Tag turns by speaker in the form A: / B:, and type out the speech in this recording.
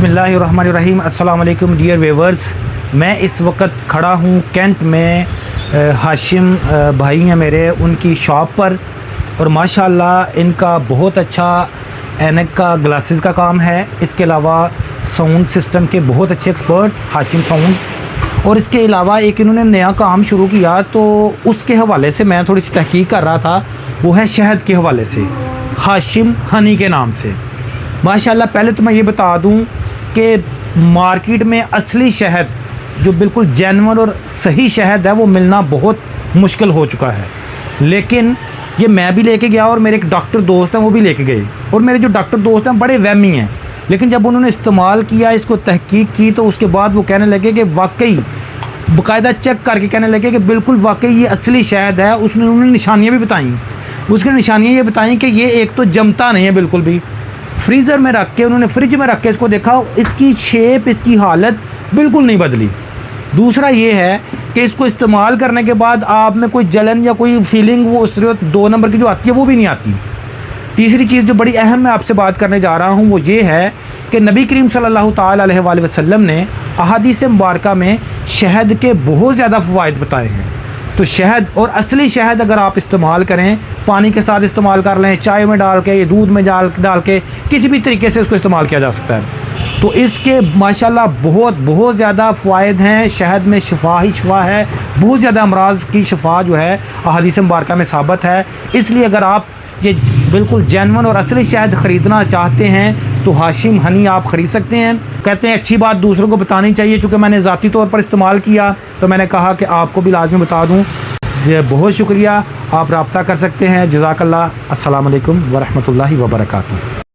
A: बिस्मिल्लाहिर्रहमानिर्रहीम। अस्सलाम वालेकुम डियर व्यूअर्स। मैं इस वक्त खड़ा हूँ कैंट में। हाशिम भाई हैं मेरे, उनकी शॉप पर, और माशाल्लाह इनका बहुत अच्छा ऐनक का ग्लासेस का काम है। इसके अलावा साउंड सिस्टम के बहुत अच्छे एक्सपर्ट हाशिम साउंड। और इसके अलावा एक इन्होंने नया काम शुरू किया, तो उसके हवाले से मैं थोड़ी सी तहकीक कर रहा था। वो है शहद के हवाले से, हाशिम हनी के नाम से। माशाल्लाह पहले तो मैं ये बता दूं कि मार्केट में असली शहद जो बिल्कुल जेन्युइन और सही शहद है वो मिलना बहुत मुश्किल हो चुका है। लेकिन ये मैं भी लेके गया और मेरे एक डॉक्टर दोस्त हैं वो भी लेके गए, और मेरे जो डॉक्टर दोस्त हैं बड़े वहमी हैं। लेकिन जब उन्होंने इस्तेमाल किया, इसको तहकीक की, तो उसके बाद वो कहने लगे कि वाकई बाकायदा चेक करके कहने लगे कि बिल्कुल वाकई ये असली शहद है। उन्होंने निशानियाँ भी बताई। उसकी निशानियाँ ये बताई कि ये एक तो जमता नहीं है बिल्कुल भी। फ्रीज़र में रख के, उन्होंने फ्रिज में रख के इसको देखा, इसकी शेप, इसकी हालत बिल्कुल नहीं बदली। दूसरा ये है कि इसको इस्तेमाल करने के बाद आप में कोई जलन या कोई फीलिंग वो उस 2 नंबर की जो आती है वो भी नहीं आती। तीसरी चीज़ जो बड़ी अहम मैं आपसे बात करने जा रहा हूँ वो ये है कि नबी करीम सल्लल्लाहु ताला अलैहि वसल्लम ने अहादीस मुबारका में शहद के बहुत ज़्यादा फ़वाइद बताए हैं। तो शहद, और असली शहद अगर आप इस्तेमाल करें, पानी के साथ इस्तेमाल कर लें, चाय में डाल के, दूध में डाल के, किसी भी तरीके से इसको इस्तेमाल किया जा सकता है। तो इसके माशाल्लाह बहुत ज़्यादा फ़वाइद हैं। शहद में शिफा ही शिफा है, बहुत ज़्यादा अमराज की शिफा जो है अहादीस मुबारका में साबित है। इसलिए अगर आप ये बिल्कुल जेन्युइन और असली शहद ख़रीदना चाहते हैं तो हाशिम हनी आप ख़रीद सकते हैं। कहते हैं अच्छी बात दूसरों को बतानी चाहिए, चूँकि मैंने ज़ाती तौर पर इस्तेमाल किया तो मैंने कहा कि आपको भी लाजमी बता दूँ। बहुत शुक्रिया, आप रब्ता कर सकते हैं। जज़ाकल्लाह। अस्सलाम वालेकुम व रहमतुल्लाहि व बरकातुहू।